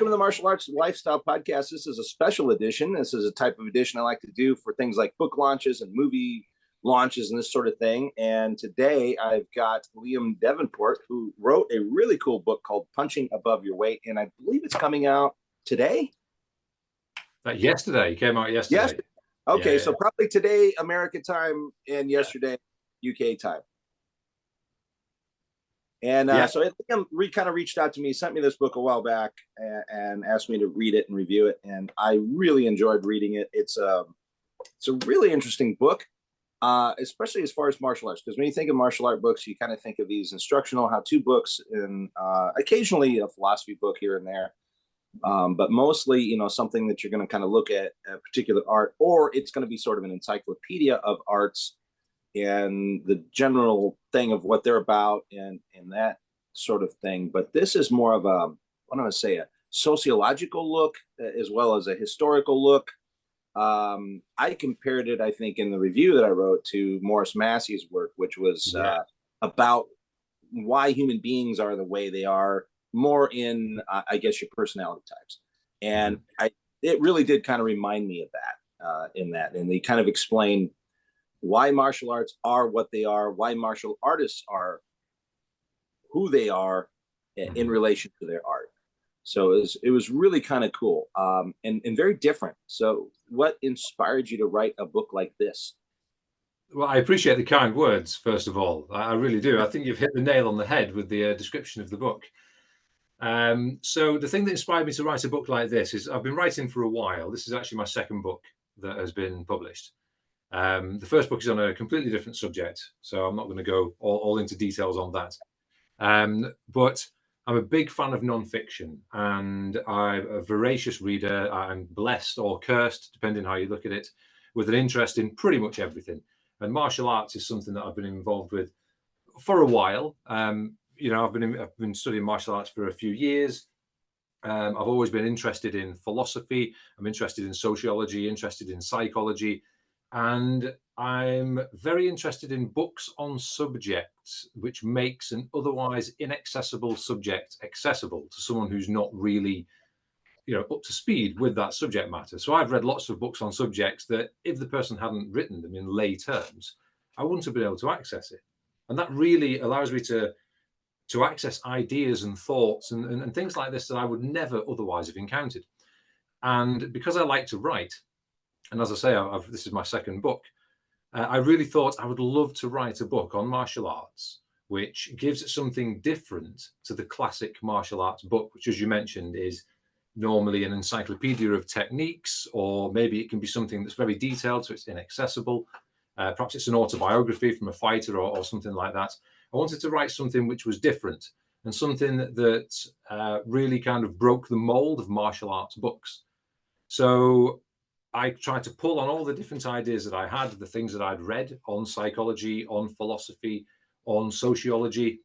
Welcome to the Martial Arts Lifestyle Podcast. This is a special edition. This is a type of edition I like to do for things like book launches and movie launches and this sort of thing. And today I've got Liam Devonport, who wrote a really cool book called Punching Above Your Weight. And I believe it's coming out today. Yesterday. It came out yesterday. Yes. Okay, so probably today, American time, and yesterday, UK time. And so Liam kind of reached out to me, sent me this book a while back, and asked me to read it and review it. And I really enjoyed reading it. It's a really interesting book, especially as far as martial arts. Because when you think of martial art books, you kind of think of these instructional how-to books and occasionally a philosophy book here and there. But mostly, something that you're going to kind of look at a particular art, or it's going to be sort of an encyclopedia of arts and the general thing of what they're about and that sort of thing. But this is more of a sociological look as well as a historical look. I compared it, I think, in the review that I wrote to Morris Massey's work, which was about why human beings are the way they are, more in, I guess, your personality types. And it really did kind of remind me of that and they kind of explain why martial arts are what they are, why martial artists are who they are in relation to their art. So it was really kind of cool and very different. So what inspired you to write a book like this? Well, I appreciate the kind words, first of all. I really do. I think you've hit the nail on the head with the description of the book. So the thing that inspired me to write a book like this is I've been writing for a while. This is actually my second book that has been published. The first book is on a completely different subject, so I'm not going to go all into details on that. But I'm a big fan of nonfiction, and I'm a voracious reader. I'm blessed or cursed, depending how you look at it, with an interest in pretty much everything. And martial arts is something that I've been involved with for a while. I've been studying martial arts for a few years. I've always been interested in philosophy. I'm interested in sociology, interested in psychology. And I'm very interested in books on subjects which makes an otherwise inaccessible subject accessible to someone who's not really, up to speed with that subject matter. So I've read lots of books on subjects that if the person hadn't written them in lay terms, I wouldn't have been able to access it. And that really allows me to access ideas and thoughts and things like this that I would never otherwise have encountered. And because I like to write, and as I say, this is my second book, I really thought I would love to write a book on martial arts, which gives it something different to the classic martial arts book, which, as you mentioned, is normally an encyclopedia of techniques, or maybe it can be something that's very detailed, so it's inaccessible. Perhaps it's an autobiography from a fighter or something like that. I wanted to write something which was different and something that really kind of broke the mold of martial arts books. So I tried to pull on all the different ideas that I had, the things that I'd read on psychology, on philosophy, on sociology,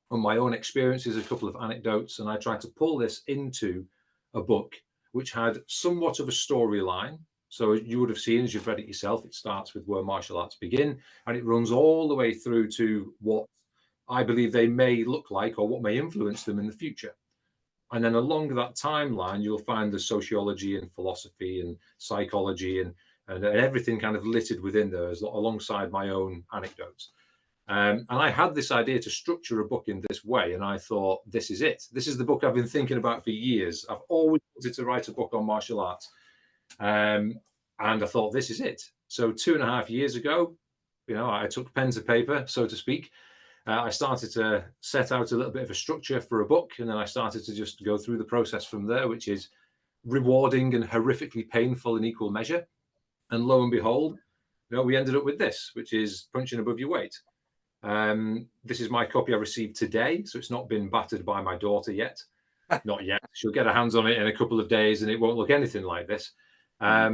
on my own experiences, a couple of anecdotes, and I tried to pull this into a book which had somewhat of a storyline. So you would have seen, as you've read it yourself, it starts with where martial arts begin, and it runs all the way through to what I believe they may look like or what may influence them in the future. And then along that timeline, you'll find the sociology and philosophy and psychology and everything kind of littered within there alongside my own anecdotes. And I had this idea to structure a book in this way. And I thought, this is it. This is the book I've been thinking about for years. I've always wanted to write a book on martial arts. And I thought, this is it. So 2.5 years ago, I took pen to paper, so to speak. I started to set out a little bit of a structure for a book, and then I started to just go through the process from there, which is rewarding and horrifically painful in equal measure. And lo and behold, we ended up with this, which is Punching Above Your Weight. This is my copy I received today, so it's not been battered by my daughter yet. Not yet. She'll get her hands on it in a couple of days, and it won't look anything like this. But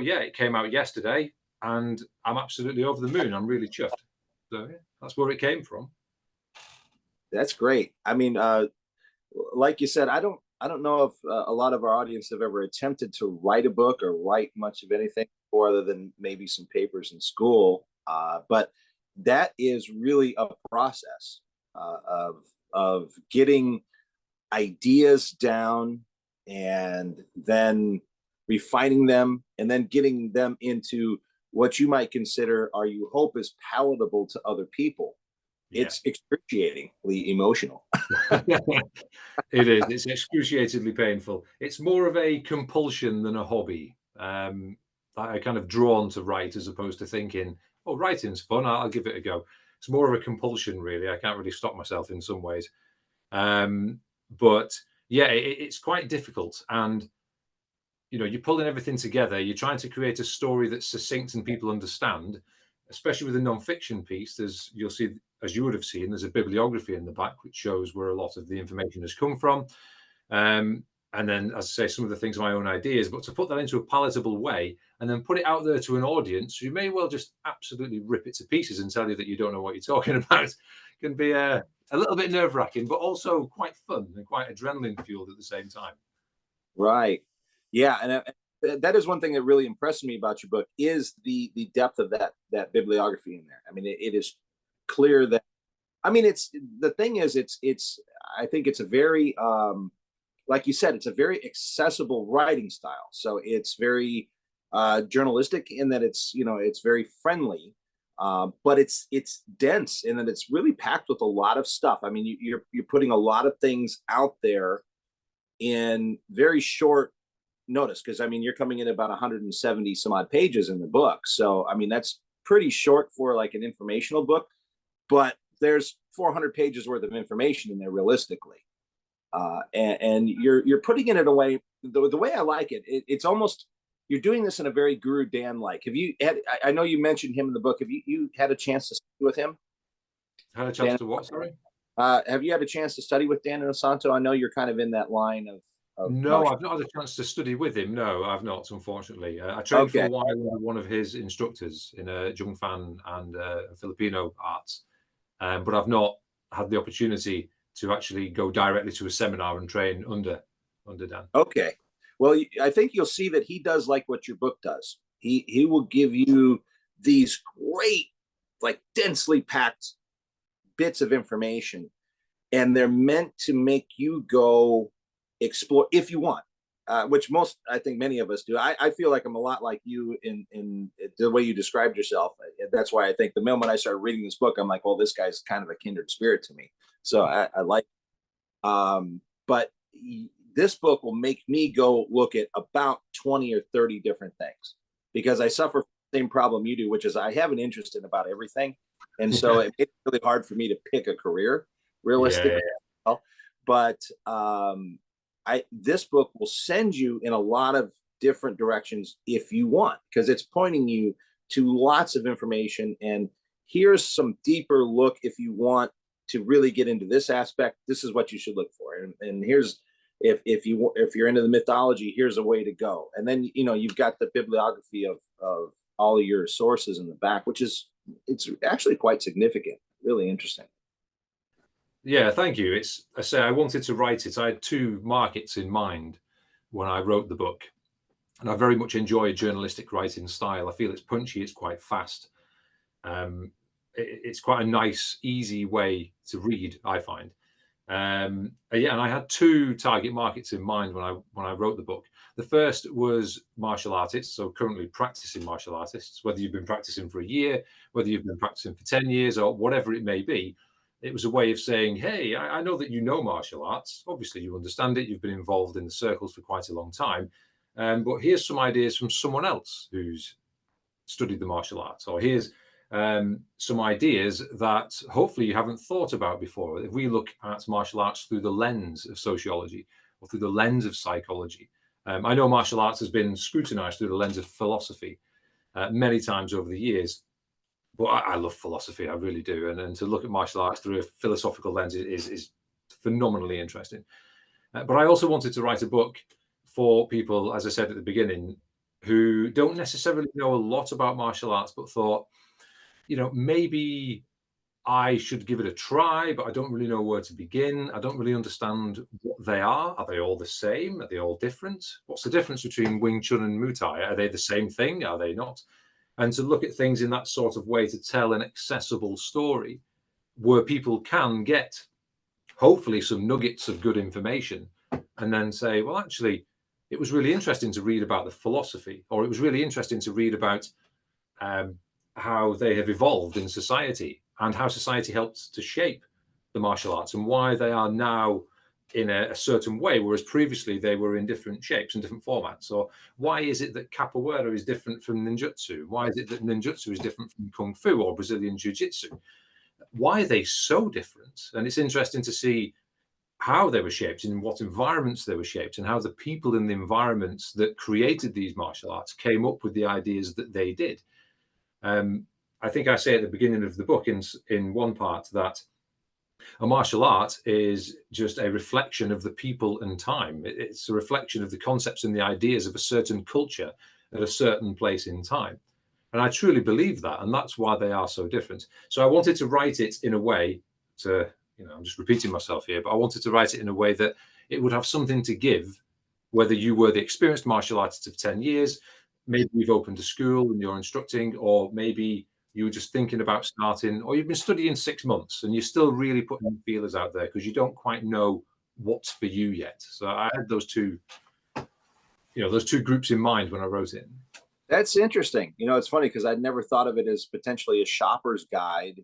yeah, it came out yesterday, and I'm absolutely over the moon. I'm really chuffed. So yeah, that's where it came from. That's great. I mean, like you said, I don't know if a lot of our audience have ever attempted to write a book or write much of anything before, other than maybe some papers in school. But that is really a process of getting ideas down and then refining them, and then getting them into what you might consider, or you hope, is palatable to other people. Yeah. It's excruciatingly emotional. It is. It's excruciatingly painful. It's more of a compulsion than a hobby. I kind of drawn to write as opposed to thinking, oh, writing's fun, I'll give it a go. It's more of a compulsion, really. I can't really stop myself in some ways. But yeah, it's quite difficult. And, you know, you're pulling everything together. You're trying to create a story that's succinct and people understand, especially with a non-fiction piece. There's, you'll see, as you would have seen, there's a bibliography in the back which shows where a lot of the information has come from. And then, as I say, some of the things are my own ideas, but to put that into a palatable way and then put it out there to an audience who may well just absolutely rip it to pieces and tell you that you don't know what you're talking about can be a little bit nerve-wracking, but also quite fun and quite adrenaline-fueled at the same time. Right. Yeah, and that is one thing that really impressed me about your book, is the depth of that bibliography in there. I mean, it is clear that, I mean, it's, the thing is, it's I think it's a very like you said, it's a very accessible writing style. So it's very journalistic in that it's, you know, it's very friendly, but it's dense in that it's really packed with a lot of stuff. I mean, you're putting a lot of things out there in very short notice, because I mean, you're coming in about 170 some odd pages in the book. So I mean, that's pretty short for like an informational book, but there's 400 pages worth of information in there realistically. And you're putting it in a way, the way I like it, it's almost, you're doing this in a very Guru Dan like. Have you had, I know you mentioned him in the book, have you had a chance to study with him? Had a chance to what, sorry? Have you had a chance to study with Dan Inosanto? I know you're kind of in that line of No, I've not had a chance to study with him. No, I've not, unfortunately. I trained for okay. a while with one of his instructors in Jungfan and Filipino arts, but I've not had the opportunity to actually go directly to a seminar and train under Dan. Okay. Well, I think you'll see that he does like what your book does. He will give you these great, like densely packed bits of information, and they're meant to make you go explore if you want, which most, I think many of us do. I feel like I'm a lot like you in the way you described yourself. That's why I think the moment I started reading this book, I'm like, well, this guy's kind of a kindred spirit to me. So I like, but this book will make me go look at about 20 or 30 different things, because I suffer from the same problem you do, which is I have an interest in about everything. And so it's really hard for me to pick a career realistically. Yeah. But this book will send you in a lot of different directions if you want, because it's pointing you to lots of information. And here's some deeper look if you want to really get into this aspect. This is what you should look for. And here's, if you're into the mythology, here's a way to go. And then, you know, you've got the bibliography of all of your sources in the back, which is, it's actually quite significant, really interesting. Yeah, thank you. I say I wanted to write it. I had two markets in mind when I wrote the book, and I very much enjoy journalistic writing style. I feel it's punchy, it's quite fast. It's quite a nice, easy way to read, I find. Yeah, and I had two target markets in mind when I wrote the book. The first was martial artists, so currently practicing martial artists, whether you've been practicing for a year, whether you've been practicing for 10 years, or whatever it may be. It was a way of saying, hey, I know that you know martial arts. Obviously, you understand it. You've been involved in the circles for quite a long time. But here's some ideas from someone else who's studied the martial arts, or here's some ideas that hopefully you haven't thought about before. If we look at martial arts through the lens of sociology or through the lens of psychology, I know martial arts has been scrutinized through the lens of philosophy many times over the years. But I love philosophy, I really do. And to look at martial arts through a philosophical lens is phenomenally interesting. But I also wanted to write a book for people, as I said at the beginning, who don't necessarily know a lot about martial arts, but thought, you know, maybe I should give it a try, but I don't really know where to begin. I don't really understand what they are. Are they all the same? Are they all different? What's the difference between Wing Chun and Muay Thai? Are they the same thing? Are they not? And to look at things in that sort of way, to tell an accessible story where people can get hopefully some nuggets of good information and then say, well, actually, it was really interesting to read about the philosophy, or it was really interesting to read about how they have evolved in society and how society helped to shape the martial arts and why they are now in a certain way, whereas previously they were in different shapes and different formats. Or why is it that capoeira is different from ninjutsu? Why is it that ninjutsu is different from kung fu or Brazilian jiu-jitsu? Why are they so different? And it's interesting to see how they were shaped, in what environments they were shaped, and how the people in the environments that created these martial arts came up with the ideas that they did. I think I say at the beginning of the book in one part that a martial art is just a reflection of the people and time. It's a reflection of the concepts and the ideas of a certain culture at a certain place in time. And I truly believe that, and that's why they are so different. So I wanted to write it in a way to, I'm just repeating myself here, but I wanted to write it in a way that it would have something to give, whether you were the experienced martial artist of 10 years, maybe you've opened a school and you're instructing, or maybe you were just thinking about starting, or you've been studying 6 months and you're still really putting feelers out there because you don't quite know what's for you yet. So I had those two groups in mind when I wrote it. That's interesting. It's funny because I'd never thought of it as potentially a shopper's guide,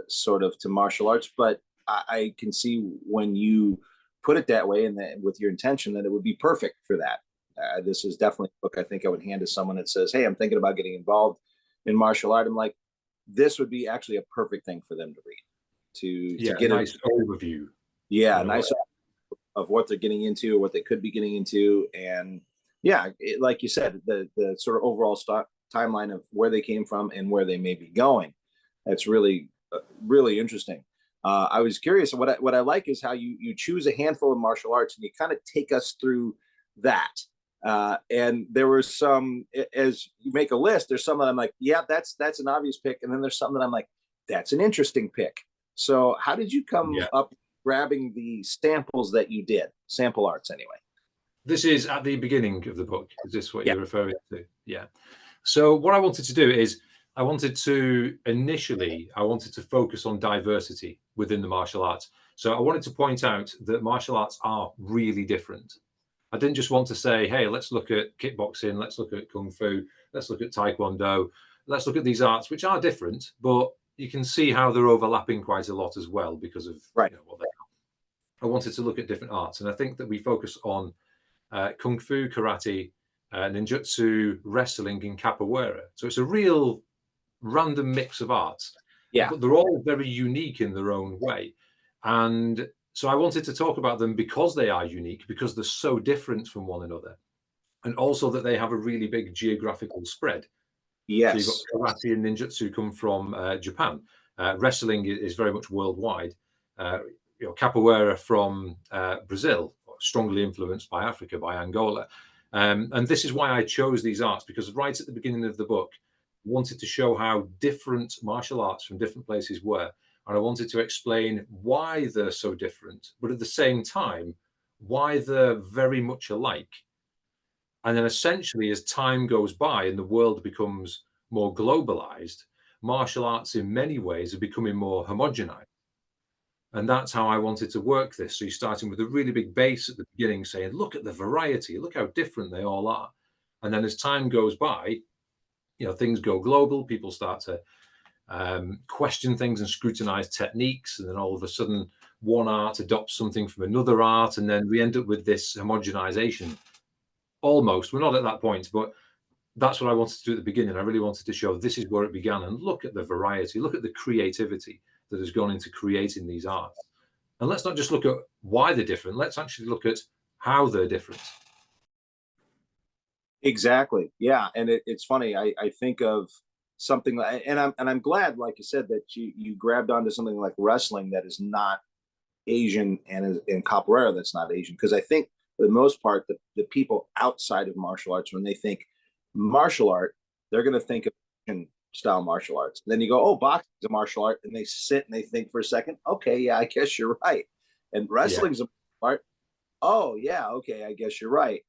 sort of to martial arts, but I can see when you put it that way and with your intention that it would be perfect for that. This is definitely a book I think I would hand to someone that says, hey, I'm thinking about getting involved in martial art. I'm like, this would be actually a perfect thing for them to read, to get a nice overview. Yeah, nice of what they're getting into or what they could be getting into. And yeah, like you said, the sort of overall timeline of where they came from and where they may be going. That's really, really interesting. I was curious. What I like is how you choose a handful of martial arts and you kind of take us through that. And there were some, as you make a list, there's some that I'm like, yeah, that's an obvious pick. And then there's some that I'm like, that's an interesting pick. So how did you come up grabbing the samples that you did? Sample arts, anyway. This is at the beginning of the book. Is this what you're referring to? Yeah. So what I wanted to do is I wanted to focus on diversity within the martial arts. So I wanted to point out that martial arts are really different. I didn't just want to say, hey, let's look at kickboxing, let's look at kung fu, let's look at taekwondo, let's look at these arts, which are different, but you can see how they're overlapping quite a lot as well because of what they are. I wanted to look at different arts, and I think that we focus on kung fu, karate, ninjutsu, wrestling, and capoeira. So it's a real random mix of arts, but they're all very unique in their own way. And so I wanted to talk about them because they are unique, because they're so different from one another, and also that they have a really big geographical spread. Yes. So you've got karate and ninjutsu come from Japan. Wrestling is very much worldwide. Capoeira from Brazil, strongly influenced by Africa, by Angola. And this is why I chose these arts, because right at the beginning of the book, I wanted to show how different martial arts from different places were. And I wanted to explain why they're so different, but at the same time, why they're very much alike. And then essentially, as time goes by and the world becomes more globalized, martial arts in many ways are becoming more homogenized. And that's how I wanted to work this. So you're starting with a really big base at the beginning, saying, look at the variety, look how different they all are. And then as time goes by, things go global, people start to question things and scrutinize techniques. And then all of a sudden, one art adopts something from another art. And then we end up with this homogenization. Almost. We're not at that point, but that's what I wanted to do at the beginning. I really wanted to show this is where it began, and look at the variety, look at the creativity that has gone into creating these arts. And let's not just look at why they're different. Let's actually look at how they're different. Exactly. Yeah. And it's funny. I think of something and I'm glad, like you said, that you grabbed onto something like wrestling that is not Asian and in capoeira that's not Asian. Because I think for the most part, the people outside of martial arts, when they think martial art, they're going to think of Asian style martial arts. Then you go, oh, boxing is a martial art, and they sit and they think for a second, okay, yeah, I guess you're right. And wrestling's a martial art. Oh, yeah, okay, I guess you're right.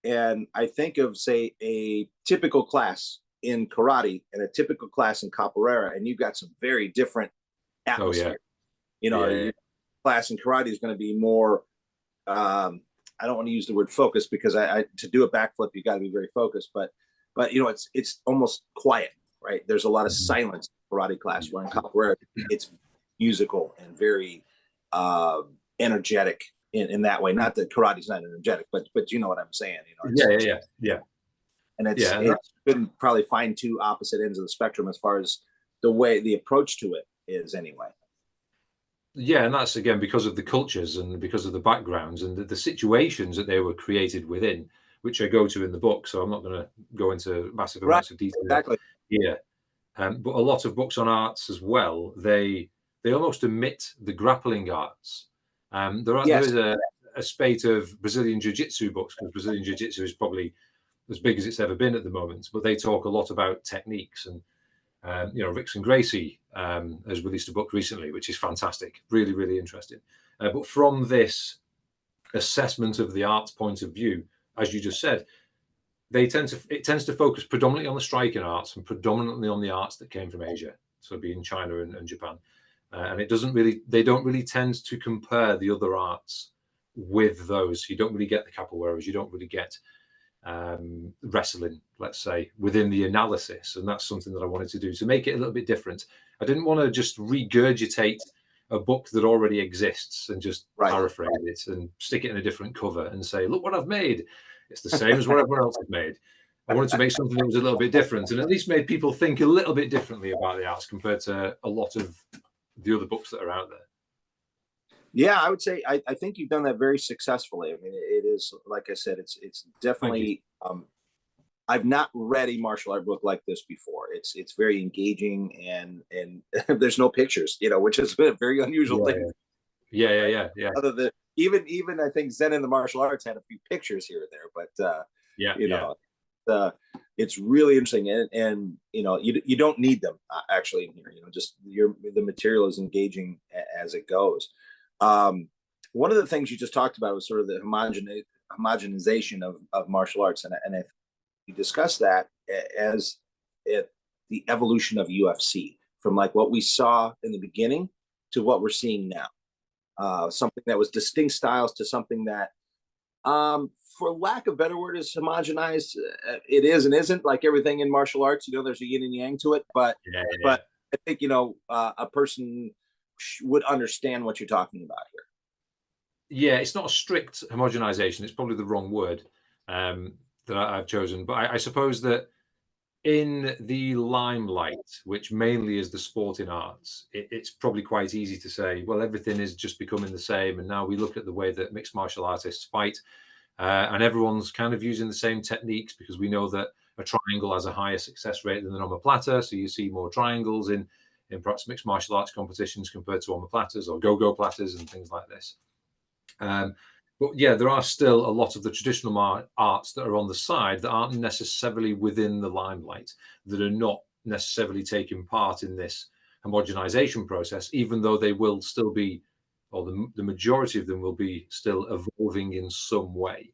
And I think of, say, a typical class in karate and a typical class in capoeira, and you've got some very different atmosphere. Your class in karate is going to be more I don't want to use the word focus because to do a backflip, you got to be very focused, but it's almost quiet, right? There's a lot of silence in karate class, where in capoeira, it's musical and very energetic in that way. Not that karate's not energetic, but you know what I'm saying. Yeah. And it's been probably find two opposite ends of the spectrum as far as the approach to it is anyway. Yeah, and that's again because of the cultures and because of the backgrounds and the situations that they were created within, which I go to in the book. So I'm not going to go into massive amounts of detail here. But a lot of books on arts as well, they almost omit the grappling arts. There is a spate of Brazilian Jiu-Jitsu books, because Brazilian Jiu-Jitsu is probably as big as it's ever been at the moment. But they talk a lot about techniques, and Rickson Gracie has released a book recently, which is fantastic, really, really interesting. But from this assessment of the arts point of view, as you just said, it tends to focus predominantly on the striking arts and predominantly on the arts that came from Asia, so being China and Japan. And they don't really tend to compare the other arts with those. You don't really get the capoeiras, you don't really get wrestling, let's say, within the analysis. And that's something that I wanted to do to make it a little bit different. I didn't want to just regurgitate a book that already exists and just paraphrase it and stick it in a different cover and say, look what I've made. It's the same as what everyone else has made. I wanted to make something that was a little bit different and at least made people think a little bit differently about the arts compared to a lot of the other books that are out there. Yeah, I would say I think you've done that very successfully. I mean, it is, like I said, it's definitely. I've not read a martial art book like this before. It's very engaging and there's no pictures, which has been a very unusual thing. Yeah. Other than even I think Zen in the martial arts had a few pictures here or there, but it's really interesting, and you don't need them actually in here. Just the material is engaging as it goes. One of the things you just talked about was sort of the homogenization of martial arts, and if you discuss that as the evolution of UFC from like what we saw in the beginning to what we're seeing now, something that was distinct styles to something that, for lack of a better word, is homogenized. It is and isn't, like everything in martial arts. There's a yin and yang to it, but I think a person would understand what you're talking about here. Yeah, it's not a strict homogenization. It's probably the wrong word that I've chosen. But I suppose that in the limelight, which mainly is the sporting arts, it's probably quite easy to say, well, everything is just becoming the same. And now we look at the way that mixed martial artists fight, and everyone's kind of using the same techniques, because we know that a triangle has a higher success rate than an omoplata. So you see more triangles in perhaps mixed martial arts competitions compared to omoplatas or go-go platters and things like this. But yeah, there are still a lot of the traditional arts that are on the side that aren't necessarily within the limelight, that are not necessarily taking part in this homogenization process, even though they will still be, or the majority of them will be still evolving in some way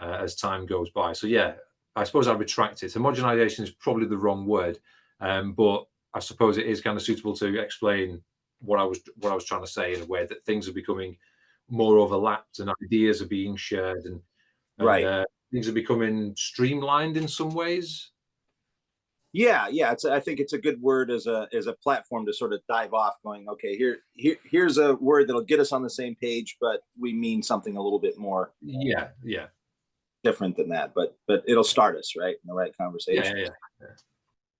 as time goes by. So yeah, I suppose I retract it. Homogenization is probably the wrong word, but I suppose it is kind of suitable to explain what I was trying to say, in a way that things are becoming more overlapped and ideas are being shared, and things are becoming streamlined in some ways. Yeah. I think it's a good word as a platform to sort of dive off, going, okay, here's a word that'll get us on the same page, but we mean something a little bit more. Yeah. Different than that, but it'll start us right in the right conversation.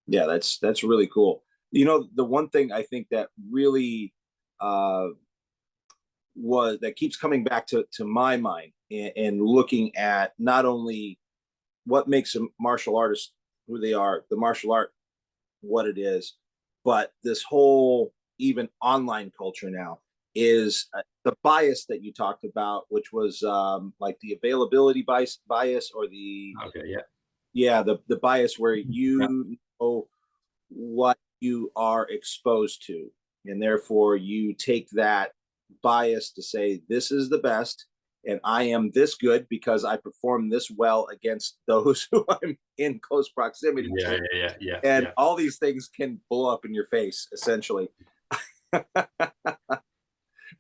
Yeah, that's really cool. The one thing I think that really that keeps coming back to my mind, and looking at not only what makes a martial artist who they are, the martial art, what it is, but this whole even online culture now is the bias that you talked about, which was like the availability bias, or the the bias where you know what you are exposed to, and therefore you take that bias to say, this is the best, and I am this good because I perform this well against those who I'm in close proximity to. And all these things can blow up in your face, essentially. But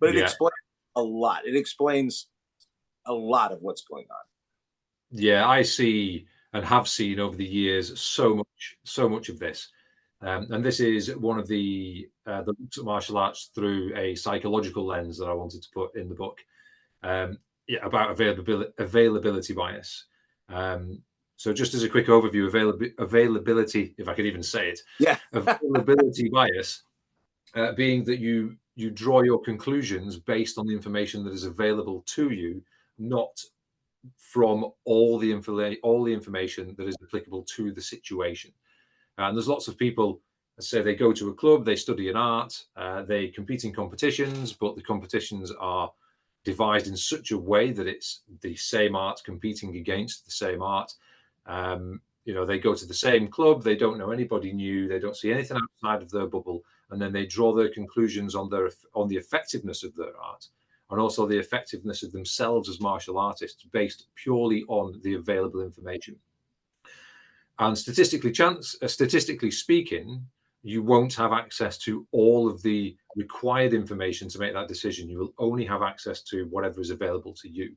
it explains a lot. It explains a lot of what's going on. Yeah, I see and have seen over the years so much of this. And this is one of the looks at martial arts through a psychological lens that I wanted to put in the book. Yeah, about availability bias. So just as a quick overview, availability, if I could even say it, Yeah. availability bias being that you draw your conclusions based on the information that is available to you, not from all the information that is applicable to the situation. And there's lots of people say they go to a club, they study an art, they compete in competitions, but the competitions are devised in such a way that it's the same art competing against the same art. They go to the same club, they don't know anybody new, they don't see anything outside of their bubble, and then they draw their conclusions on the effectiveness of their art, and also the effectiveness of themselves as martial artists based purely on the available information. And statistically speaking, you won't have access to all of the required information to make that decision. You will only have access to whatever is available to you.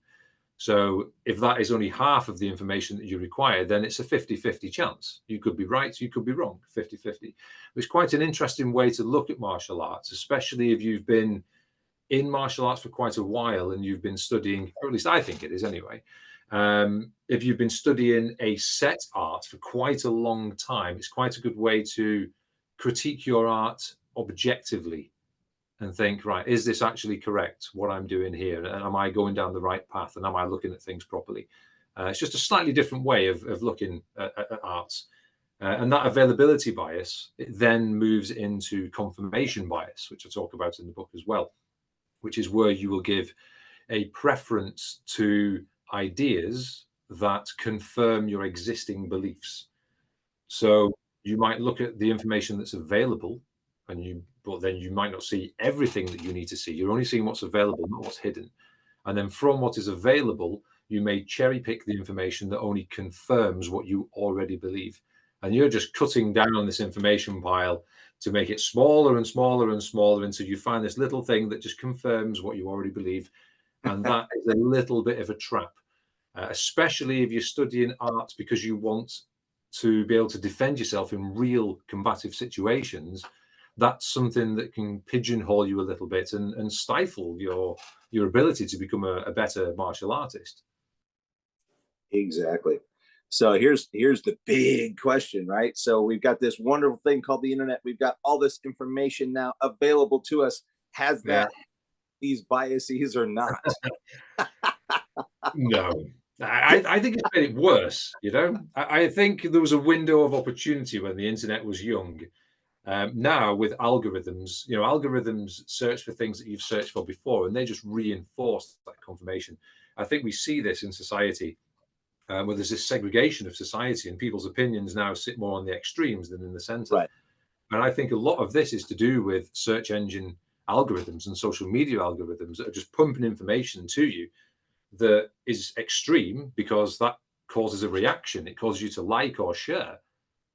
So if that is only half of the information that you require, then it's a 50-50 chance. You could be right, you could be wrong, 50-50. It's quite an interesting way to look at martial arts, especially if you've been in martial arts for quite a while and you've been studying, or at least I think it is anyway. If you've been studying a set art for quite a long time, it's quite a good way to critique your art objectively and think, right, is this actually correct, what I'm doing here? And am I going down the right path? And am I looking at things properly? It's just a slightly different way of looking at arts. And that availability bias, it then moves into confirmation bias, which I talk about in the book as well, which is where you will give a preference to ideas that confirm your existing beliefs. So you might look at the information that's available, but then you might not see everything that you need to see. You're only seeing what's available, not what's hidden. And then from what is available, you may cherry pick the information that only confirms what you already believe. And you're just cutting down on this information pile to make it smaller and smaller and smaller until you find this little thing that just confirms what you already believe. And that is a little bit of a trap, especially if you're studying art because you want to be able to defend yourself in real combative situations. That's something that can pigeonhole you a little bit and stifle your ability to become a better martial artist. Exactly. So here's the big question, right? So we've got this wonderful thing called the internet. We've got all this information now available to us. Has that these biases or not? No. I think it's made it worse, you know. I think there was a window of opportunity when the internet was young. Now with algorithms, algorithms search for things that you've searched for before, and they just reinforce that confirmation. I think we see this in society, where there's this segregation of society, and people's opinions now sit more on the extremes than in the center. Right. And I think a lot of this is to do with search engine algorithms and social media algorithms that are just pumping information to you that is extreme because that causes a reaction. It causes you to like or share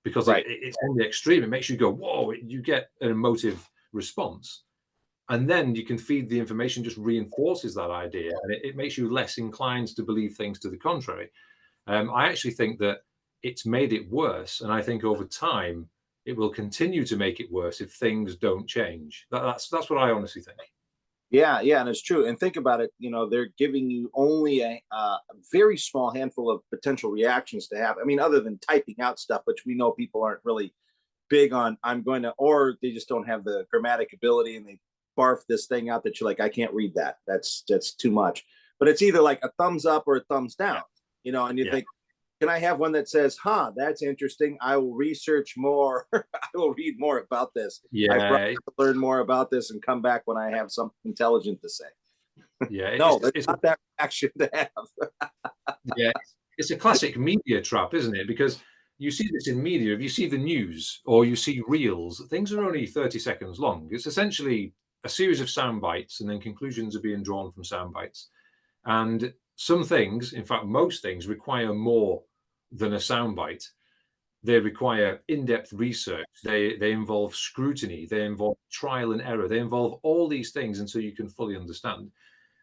because Right. it's on the extreme. It makes you go, whoa, you get an emotive response. And then you can feed the information, just reinforces that idea, and it makes you less inclined to believe things to the contrary. I actually think that it's made it worse. And I think over time, it will continue to make it worse if things don't change. That's what I honestly think. Yeah, yeah, and it's true. And think about it. They're giving you only a very small handful of potential reactions to have. I mean, other than typing out stuff, which we know people aren't really big on. I'm going to, or they just don't have the grammatic ability, and they barf this thing out that you're like, I can't read that. That's too much. But it's either like a thumbs up or a thumbs down. And you think, can I have one that says, huh, that's interesting. I will research more. I will read more about this. Yeah. I learn more about this and come back when I have something intelligent to say. Yeah. No, it's not that reaction to have. Yeah. It's a classic media trap, isn't it? Because you see this in media. If you see the news or you see reels, things are only 30 seconds long. It's essentially a series of sound bites, and then conclusions are being drawn from sound bites. And some things, in fact, most things require more than a soundbite. They require in-depth research. They involve scrutiny. They involve trial and error. They involve all these things until you can fully understand.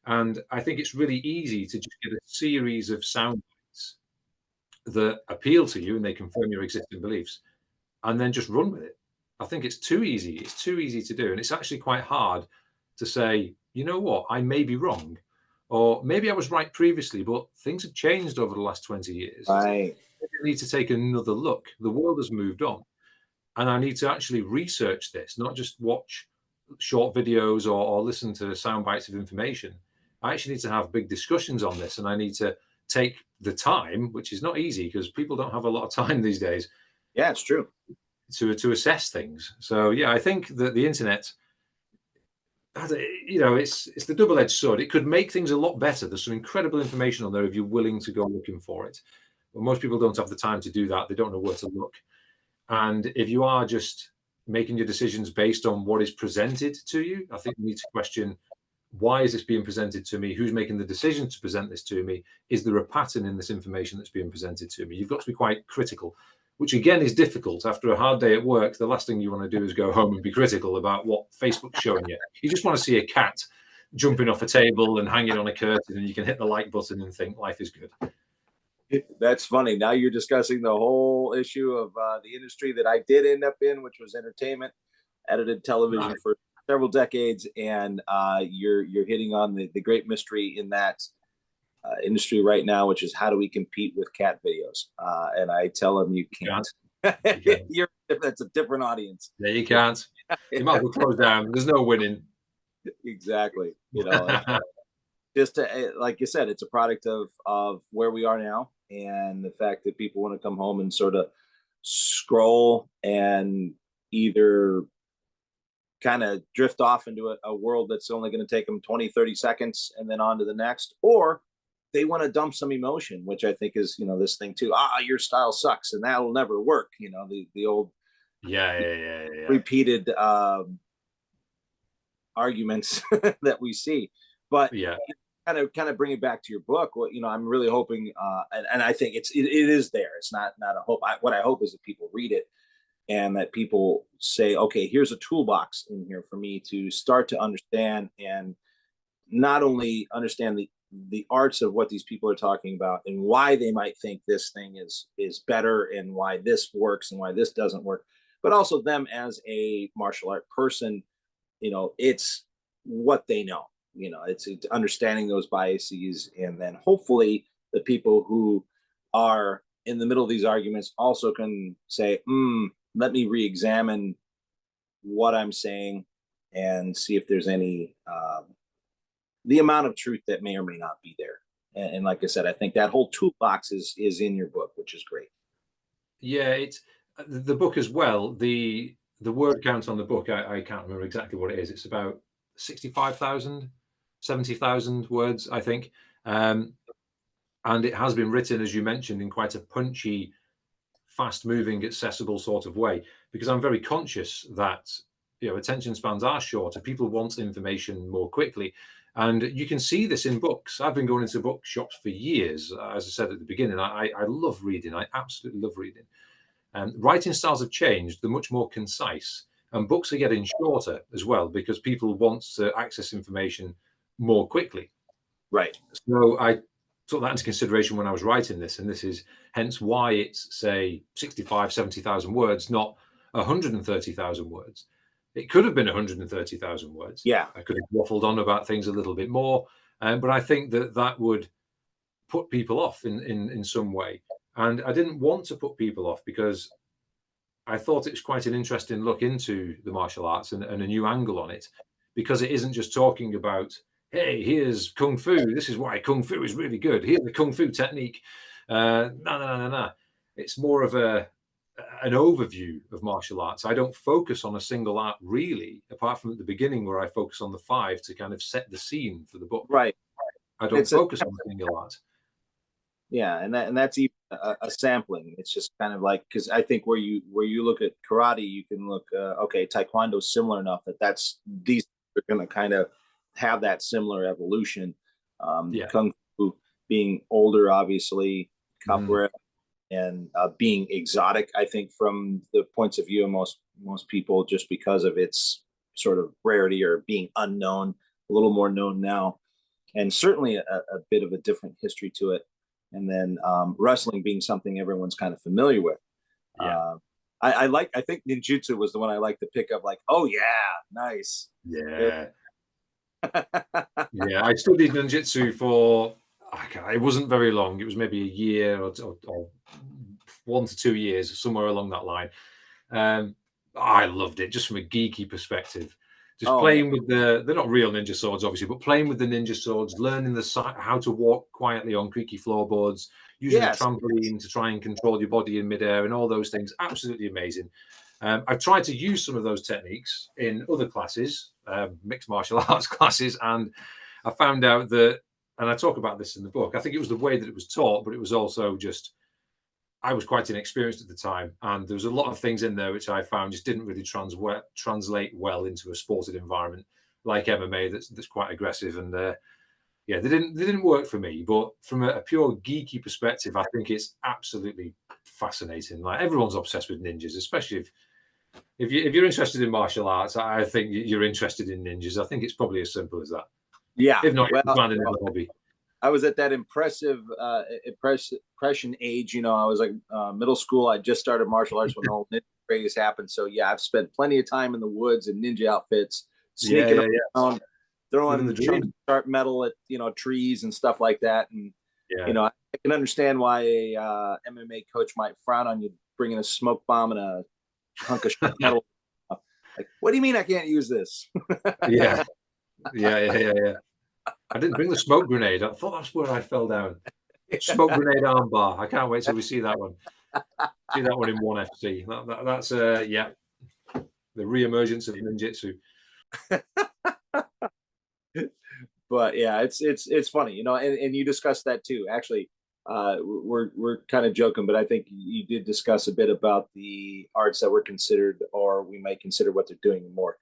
And I think it's really easy to just get a series of sound bites that appeal to you and they confirm your existing beliefs, and then just run with it. I think it's too easy. It's too easy to do. And it's actually quite hard to say, you know what, I may be wrong. Or maybe I was right previously, but things have changed over the last 20 years. Right. I need to take another look. The world has moved on. And I need to actually research this, not just watch short videos or listen to sound bites of information. I actually need to have big discussions on this, and I need to take the time, which is not easy because people don't have a lot of time these days, Yeah, it's true. to assess things. So yeah, I think that the internet, it's the double-edged sword. It could make things a lot better. There's some incredible information on there if you're willing to go looking for it. But most people don't have the time to do that. They don't know where to look. And if you are just making your decisions based on what is presented to you, I think you need to question, why is this being presented to me? Who's making the decision to present this to me? Is there a pattern in this information that's being presented to me? You've got to be quite critical, which again is difficult. After a hard day at work, the last thing you want to do is go home and be critical about what Facebook's showing you. You just want to see a cat jumping off a table and hanging on a curtain, and you can hit the like button and think life is good. That's funny. Now you're discussing the whole issue of the industry that I did end up in, which was entertainment, edited television Right. for several decades, and you're hitting on the great mystery in that industry right now, which is how do we compete with cat videos? And I tell them you You can't. can't. You can't. That's a different audience. Yeah, you can't. You might as well close down. There's no winning. Exactly. Just to, like you said, it's a product of where we are now, and the fact that people want to come home and sort of scroll and either kind of drift off into a world that's only going to take them 20, 30 seconds and then on to the next, or they want to dump some emotion, which I think is, this thing too. Your style sucks and that'll never work. The old Yeah. repeated arguments that we see. But Yeah. kind of bring it back to your book. What I'm really hoping, and I think it is there. It's not a hope. What I hope is that people read it and that people say, okay, here's a toolbox in here for me to start to understand, and not only understand the arts of what these people are talking about and why they might think this thing is better and why this works and why this doesn't work, but also them as a martial art person. It's what they know. It's understanding those biases, and then hopefully the people who are in the middle of these arguments also can say, let me re-examine what I'm saying and see if there's any the amount of truth that may or may not be there. And like I said, I think that whole toolbox is in your book, which is great. Yeah, it's the book as well. The word count on the book, I can't remember exactly what it is. It's about 65,000, 70,000 words, I think. And it has been written, as you mentioned, in quite a punchy, fast-moving, accessible sort of way, because I'm very conscious that attention spans are shorter. People want information more quickly, and you can see this in books. I've been going into bookshops for years. As I said at the beginning, I love reading. I absolutely love reading. Writing styles have changed. They're much more concise, and books are getting shorter as well because people want to access information more quickly. Right. So I took that into consideration when I was writing this, and this is hence why it's, say, 65, 70,000 words, not 130,000 words. It could have been 130,000 words. Yeah. I could have waffled on about things a little bit more, but I think that would put people off in some way. And I didn't want to put people off because I thought it was quite an interesting look into the martial arts and a new angle on it, because it isn't just talking about, hey, here's kung fu. This is why kung fu is really good. Here's the kung fu technique. No. It's more of an overview of martial arts. I don't focus on a single art really, apart from at the beginning where I focus on the 5 to kind of set the scene for the book. Right. I don't focus on a single art. Yeah, and that's even a sampling. It's just kind of like, because I think where you look at karate, you can look okay, taekwondo is similar enough that these are going to kind of have that similar evolution. Yeah. Kung fu being older, obviously, capoeira and being exotic. I think from the points of view of most people, just because of its sort of rarity or being unknown, a little more known now. and certainly a bit of a different history to it. And then wrestling being something everyone's kind of familiar with. Yeah. I think ninjutsu was the one I like to pick up, like, oh yeah, nice. Yeah. Yeah. I studied ninjutsu for, it wasn't very long. It was maybe a year or 1 to 2 years, somewhere along that line. I loved it just from a geeky perspective. Just Oh man. playing with they're not real ninja swords, obviously, but playing with the ninja swords, learning how to walk quietly on creaky floorboards, using a Yes. trampoline to try and control your body in midair, and all those things. Absolutely amazing. I've tried to use some of those techniques in other classes, mixed martial arts classes, and I found out that, and I talk about this in the book, I think it was the way that it was taught, but it was also just, I was quite inexperienced at the time, and there was a lot of things in there which I found just didn't really translate well into a sported environment like MMA that's quite aggressive, and yeah, they didn't work for me. But from a pure geeky perspective, I think it's absolutely fascinating. Like, everyone's obsessed with ninjas, especially if you're interested in martial arts. I think you're interested in ninjas. I think it's probably as simple as that. Yeah. If not, Well, you find another hobby. I was at that impression age. I was like middle school. I just started martial arts when the whole ninja craze happened. So yeah, I've spent plenty of time in the woods in ninja outfits, Yeah, sneaking yeah, yeah. around, Living throwing the chunks dream. of sharp metal at trees and stuff like that. And Yeah. I can understand why a MMA coach might frown on you bringing a smoke bomb and a hunk of sharp metal. Like, what do you mean I can't use this? Yeah. Yeah, yeah, yeah, yeah. I didn't bring the smoke grenade. I thought that's where I fell down. Smoke grenade armbar. I can't wait till we see that one. See that one in ONE FC. That's yeah, the re-emergence of ninjutsu. But yeah, it's funny, and you discussed that too. Actually, we're kind of joking, but I think you did discuss a bit about the arts that were considered, or we might consider what they're doing, more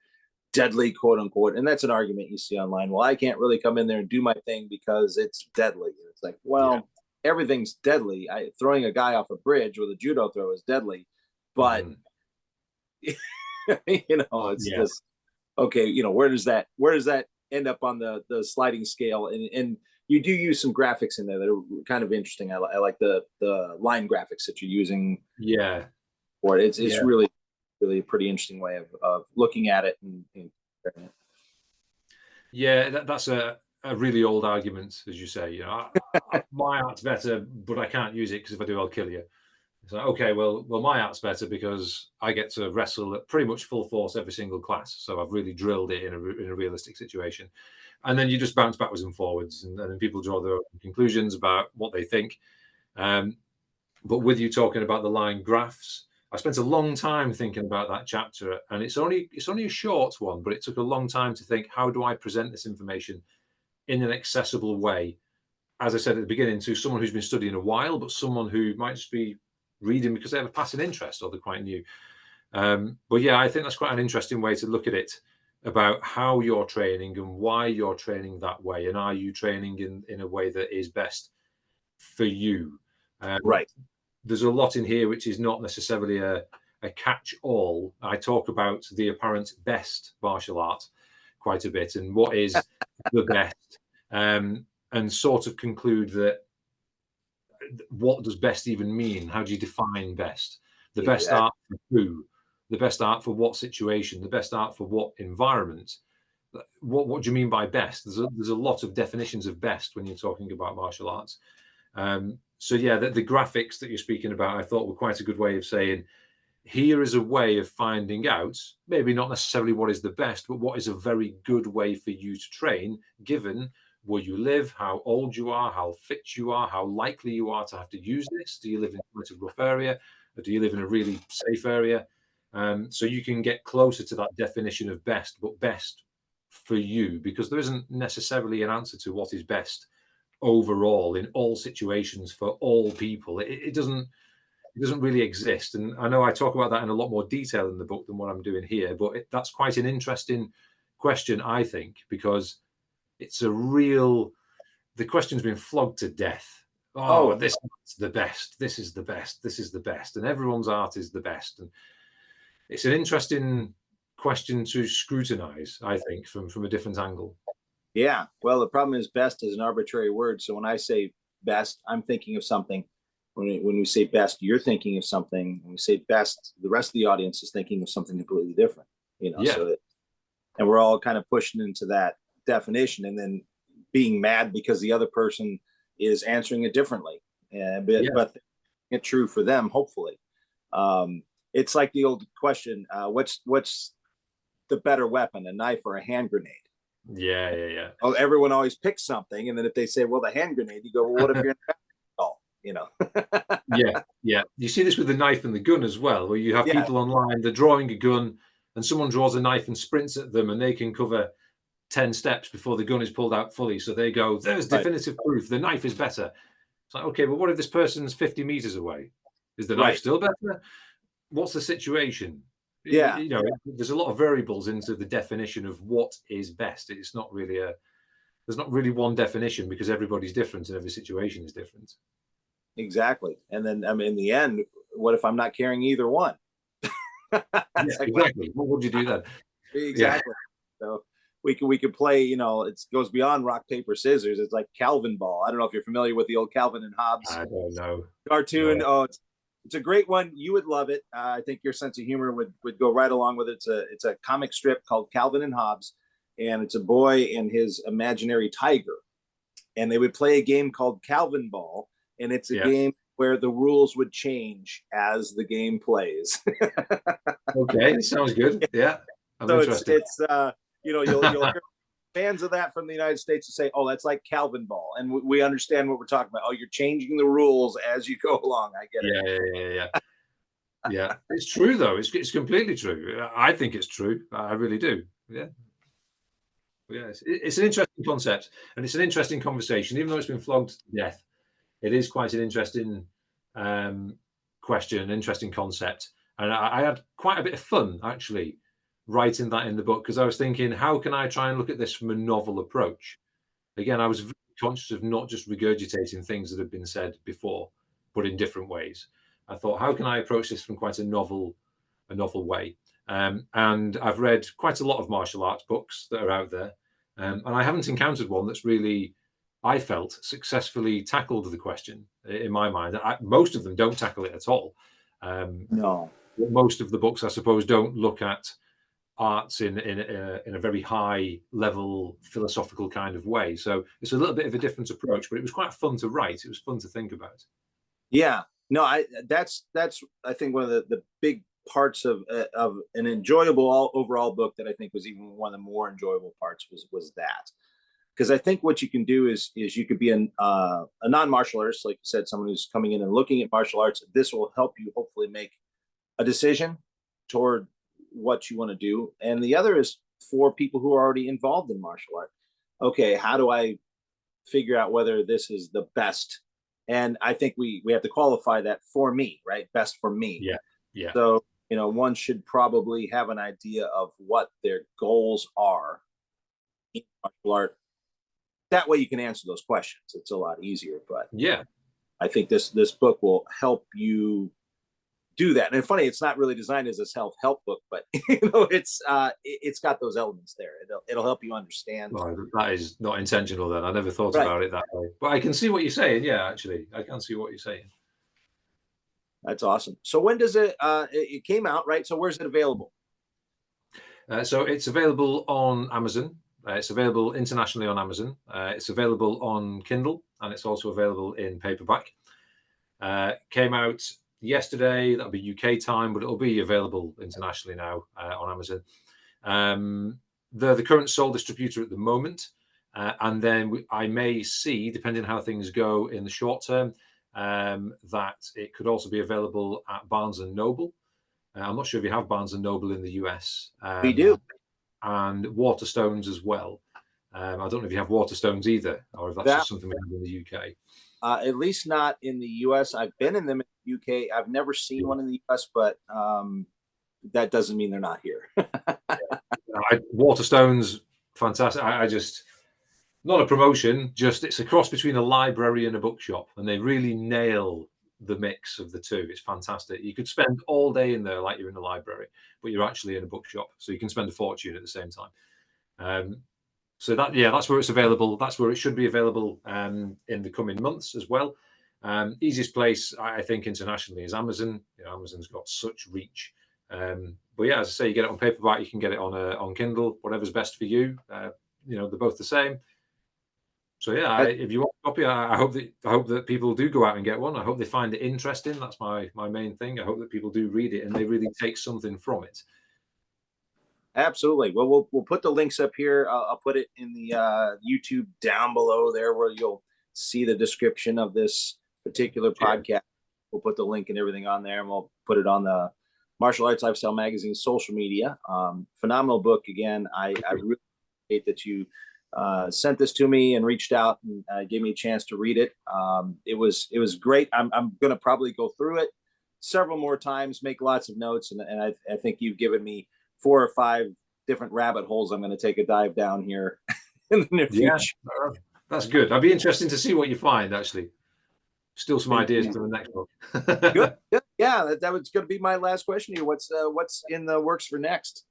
deadly, quote unquote. And that's an argument you see online. Well, I can't really come in there and do my thing because it's deadly. And it's like, Yeah. well, everything's deadly. Throwing a guy off a bridge with a judo throw is deadly, but Mhm. it's Yeah. just okay. Where does that end up on the sliding scale? And you do use some graphics in there that are kind of interesting. I like the line graphics that you're using Yeah. for it. It's Yeah. really a pretty interesting way of looking at it and Yeah. That's a really old argument, as you say. My art's better, but I can't use it because if I do, I'll kill you. It's like, okay, well, my art's better because I get to wrestle at pretty much full force every single class. So I've really drilled it in a realistic situation. And then you just bounce backwards and forwards, and then people draw their own conclusions about what they think. Um, but with you talking about the line graphs, I spent a long time thinking about that chapter, and it's only a short one, but it took a long time to think, how do I present this information in an accessible way? As I said at the beginning, to someone who's been studying a while, but someone who might just be reading because they have a passing interest or they're quite new. But yeah, I think that's quite an interesting way to look at it, about how you're training and why you're training that way, and are you training in a way that is best for you. Um, right. there's a lot in here which is not necessarily a catch-all. I talk about the apparent best martial art quite a bit, and what is the best, and sort of conclude that, what does best even mean? How do you define best? The best Exactly. art for who? The best art for what situation? The best art for what environment? What do you mean by best? There's a lot of definitions of best when you're talking about martial arts. So yeah, the graphics that you're speaking about, I thought were quite a good way of saying, here is a way of finding out, maybe not necessarily what is the best, but what is a very good way for you to train, given where you live, how old you are, how fit you are, how likely you are to have to use this. Do you live in quite a rough area, or do you live in a really safe area? So you can get closer to that definition of best, but best for you, because there isn't necessarily an answer to what is best overall in all situations for all people. It doesn't really exist. And I know I talk about that in a lot more detail in the book than what I'm doing here, but that's quite an interesting question, I think, because it's the question's been flogged to death. Oh, Oh, this is the best. This is the best. This is the best. And everyone's art is the best. And it's an interesting question to scrutinize, I think, from a different angle. Yeah. Well, the problem is best is an arbitrary word. So when I say best, I'm thinking of something. When we say best, you're thinking of something. When we say best, the rest of the audience is thinking of something completely different. Yeah, And we're all kind of pushing into that definition, and then being mad because the other person is answering it differently. yeah, But it's true for them, hopefully. It's like the old question: what's the better weapon, a knife or a hand grenade? yeah, yeah, yeah. Oh, everyone always picks something, and then if they say, "Well, the hand grenade," you go, "Well, what if you're in basketball?" Yeah, yeah. You see this with the knife and the gun as well, where you have Yeah, people online, they're drawing a gun, and someone draws a knife and sprints at them, and they can cover 10 steps before the gun is pulled out fully. So they go, there's right, definitive proof, the knife is better. It's like, okay, but what if this person's 50 meters away? Is the knife right, still better? What's the situation? yeah, There's a lot of variables into the definition of what is best. It's not really there's not really one definition because everybody's different and every situation is different. exactly. And then, I mean, in the end, what if I'm not carrying either one? Yeah, It's like, well, exactly. What would you do then? Yeah, exactly. So we could play. It goes beyond rock paper scissors. It's like Calvin ball. I don't know if you're familiar with the old Calvin and Hobbes I don't know. cartoon. No. Oh, it's a great one. You would love it. I think your sense of humor would go right along with it. It's a comic strip called Calvin and Hobbes, and it's a boy and his imaginary tiger, and they would play a game called Calvin Ball, and it's a Yeah. game where the rules would change as the game plays. Okay, sounds good. Yeah, I'm So it's interested. it's you'll hear fans of that from the United States to say, "Oh, that's like Calvin Ball," and we understand what we're talking about. Oh, you're changing the rules as you go along. I get it. Yeah, yeah, yeah, yeah. Yeah, it's true though. It's completely true. I think it's true. I really do. Yeah, yeah. It's an interesting concept and it's an interesting conversation. Even though it's been flogged to death, it is quite an interesting um, question, an interesting concept. And I had quite a bit of fun actually writing that in the book because I was thinking, how can I try and look at this from a novel approach? Again, I was very conscious of not just regurgitating things that have been said before, but in different ways. I thought, how can I approach this from quite a novel way? And I've read quite a lot of martial arts books that are out there, and I haven't encountered one that's really, I felt, successfully tackled the question in my mind. Most of them don't tackle it at all. Um, No. Most of the books, I suppose, don't look at arts in a very high level philosophical kind of way. So it's a little bit of a different approach, but it was quite fun to write. It was fun to think about. Yeah. No. That's I think one of the big parts of an enjoyable overall book that I think was even one of the more enjoyable parts was that, because I think what you can do is you could be a non martial artist, like you said, someone who's coming in and looking at martial arts. This will help you hopefully make a decision toward what you want to do. And the other is for people who are already involved in martial art. Okay, how do I figure out whether this is the best? And I think we have to qualify that for me, right? Best for me. Yeah, yeah, So, one should probably have an idea of what their goals are in martial art. That way you can answer those questions. It's a lot easier. But yeah. I think this book will help you do that. And it's funny, it's not really designed as a self-help book, but it's got those elements there. It'll help you understand. Well, that is not intentional. Then I never thought Right. about it that way, but I can see what you're saying. Yeah, actually, I can see what you're saying. That's awesome. So when does it came out, right? So where's it available? So it's available on Amazon. It's available internationally on Amazon. It's available on Kindle, and it's also available in paperback. Came out yesterday. That'll be UK time, but it'll be available internationally now on Amazon. They're the current sole distributor at the moment, and then I may see, depending on how things go in the short term, that it could also be available at Barnes and Noble. I'm not sure if you have Barnes and Noble in the US, We do. and Waterstones as well. I don't know if you have Waterstones either, or if that's That just something we have in the UK. at least not in the US. I've been in them in the UK. I've never seen one in the US, but that doesn't mean they're not here. Waterstones, fantastic. I just, not a promotion, just it's a cross between a library and a bookshop, and they really nail the mix of the two. It's fantastic. You could spend all day in there like you're in a library, but you're actually in a bookshop, so you can spend a fortune at the same time. So that's where it's available. That's where it should be available in the coming months as well. Easiest place, I think, internationally is Amazon. Amazon's got such reach. But yeah, as I say, you get it on paperback, you can get it on Kindle, whatever's best for you. They're both the same. So yeah, if you want a copy, I hope that people do go out and get one. I hope they find it interesting. That's my main thing. I hope that people do read it and they really take something from it. Absolutely. Well, we'll put the links up here. I'll put it in the YouTube down below there, where you'll see the description of this particular podcast. We'll put the link and everything on there, and we'll put it on the Martial Arts Lifestyle Magazine social media. Phenomenal book. Again, I really appreciate that you sent this to me and reached out and gave me a chance to read it. It was great. I'm going to probably go through it several more times, make lots of notes, and I think you've given me 4 or 5 different rabbit holes I'm going to take a dive down here in the near future. That's good. I'd be interested to see what you find, actually. Still some ideas for the next book. Good. Yeah, that was going to be my last question to you. What's in the works for next?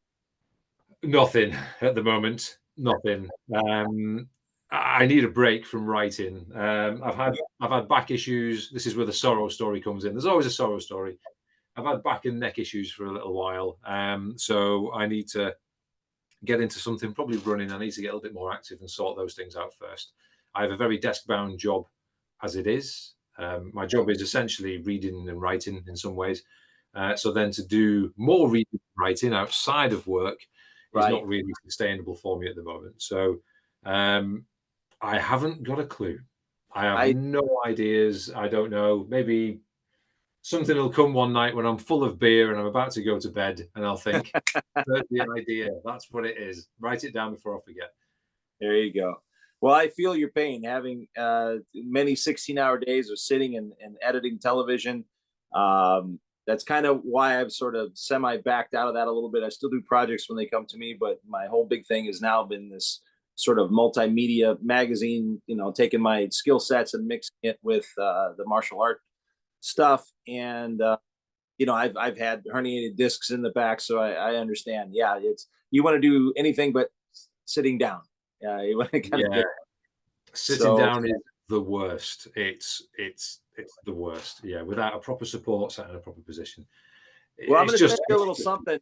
Nothing at the moment. Nothing. I need a break from writing. I've had back issues. This is where the sorrow story comes in. There's always a sorrow story. I've had back and neck issues for a little while. So I need to get into something, probably running. I need to get a little bit more active and sort those things out first. I have a very desk-bound job as it is. My job is essentially reading and writing in some ways. So then to do more reading and writing outside of work is not really sustainable for me at the moment. So I haven't got a clue. I have no ideas. I don't know. Maybe something will come one night when I'm full of beer and I'm about to go to bed, and I'll think, "There's the idea. That's what it is." Write it down before I forget. There you go. Well, I feel your pain, having many 16-hour days of sitting and editing television. That's kind of why I've sort of semi-backed out of that a little bit. I still do projects when they come to me, but my whole big thing has now been this sort of multimedia magazine, taking my skill sets and mixing it with the martial art stuff. And I've had herniated discs in the back, so I understand. Yeah, you want to do anything but sitting down. You want to kind of sitting down is the worst. It's the worst. Yeah, without a proper support set in a proper position. Well, I'm going to send you a little something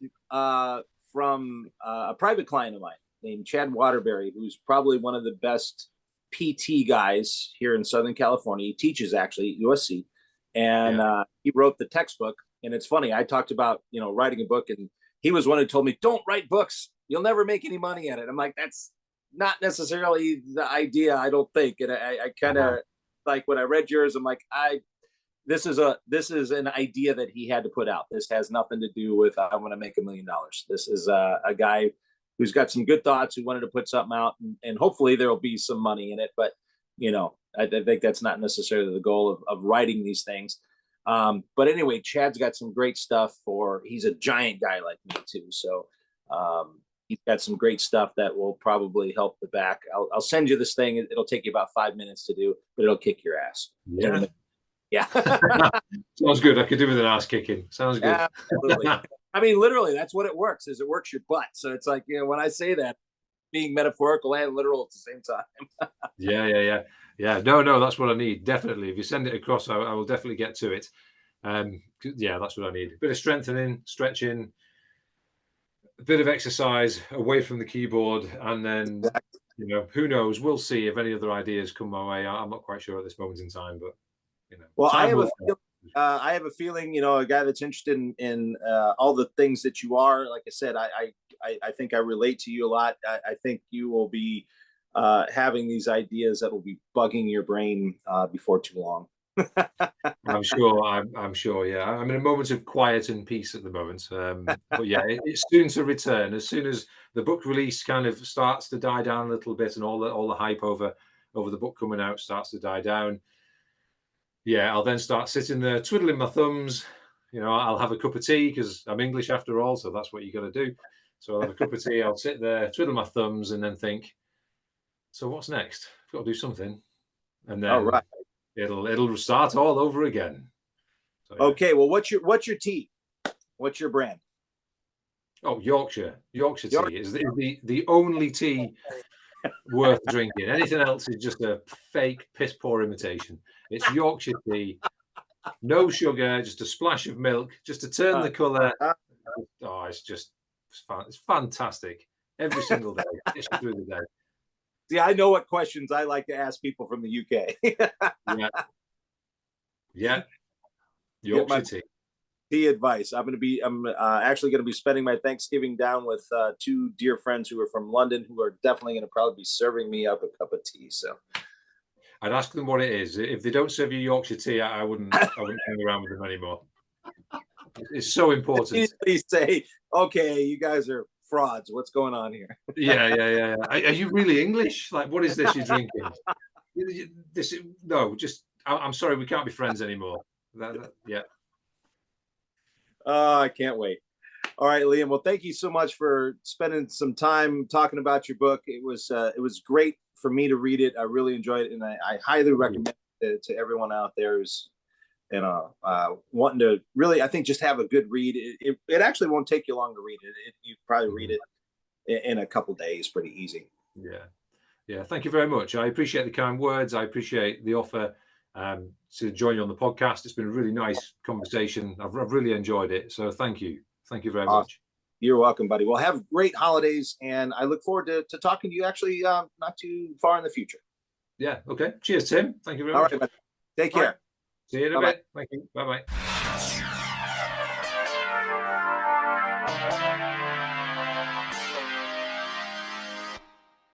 from a private client of mine named Chad Waterbury, who's probably one of the best PT guys here in Southern California. He teaches actually at USC, and he wrote the textbook. And it's funny, I talked about writing a book, and he was one who told me, "Don't write books. You'll never make any money at it." I'm like, that's not necessarily the idea, I don't think. And I kind of like when I read yours, I'm like, this is an idea that he had to put out. This has nothing to do with I want to make $1 million. This is a guy who's got some good thoughts, who wanted to put something out, and hopefully there'll be some money in it. But I think that's not necessarily the goal of writing these things. But anyway, Chad's got some great stuff he's a giant guy like me too. So he's got some great stuff that will probably help the back. I'll send you this thing. It'll take you about 5 minutes to do, but it'll kick your ass. Yeah. Yeah. Sounds good. I could do with an ass kicking. Sounds good. Absolutely. I mean, literally, that's what it works, is it works your butt. So it's like, when I say that, being metaphorical and literal at the same time. Yeah. No, that's what I need. Definitely. If you send it across, I will definitely get to it. That's what I need. A bit of strengthening, stretching, a bit of exercise away from the keyboard, and then, who knows? We'll see if any other ideas come my way. I'm not quite sure at this moment in time, but, Well, I have a feeling, a guy that's interested in all the things that you are. Like I said, I think I relate to you a lot. I think you will be having these ideas that will be bugging your brain before too long. I'm sure. Yeah, I'm in a moment of quiet and peace at the moment. But yeah, it's soon to return. As soon as the book release kind of starts to die down a little bit, and all the hype over the book coming out starts to die down. Yeah, I'll then start sitting there twiddling my thumbs. I'll have a cup of tea, because I'm English after all, so that's what you got to do. So I'll have a cup of tea. I'll sit there, twiddle my thumbs, and then think, so what's next? I've got to do something, and then it'll start all over again. So, yeah. Okay, well, what's your tea? What's your brand? Oh, Yorkshire tea is the only tea worth drinking. Anything else is just a fake, piss poor imitation. It's Yorkshire tea, no sugar, just a splash of milk, just to turn the colour. Oh, it's fantastic. Every single day, gets you through the day. See, I know what questions I like to ask people from the UK. Yeah. Yorkshire tea. Tea advice. I'm actually going to be spending my Thanksgiving down with two dear friends who are from London, who are definitely going to probably be serving me up a cup of tea. So I'd ask them what it is. If they don't serve you Yorkshire tea, I wouldn't hang around with them anymore. It's so important. They say, "Okay, you guys are frauds. What's going on here?" Yeah. Are you really English? Like, what is this you're drinking? I'm sorry, we can't be friends anymore. Yeah. Oh, I can't wait. All right, Liam. Well, thank you so much for spending some time talking about your book. It was great for me to read it. I really enjoyed it, and I highly recommend it to everyone out there who's wanting to really, I think, just have a good read. It actually won't take you long to read it. You probably read it in a couple days, pretty easy. Yeah. Thank you very much. I appreciate the kind words. I appreciate the offer to join you on the podcast. It's been a really nice conversation. I've really enjoyed it. So thank you. Thank you very much. You're welcome, buddy. Well, have great holidays, and I look forward to talking to you actually not too far in the future. Yeah. Okay. Cheers, Tim. Thank you very much. All right, buddy. Take care. See you in a bit. Thank you. Bye-bye.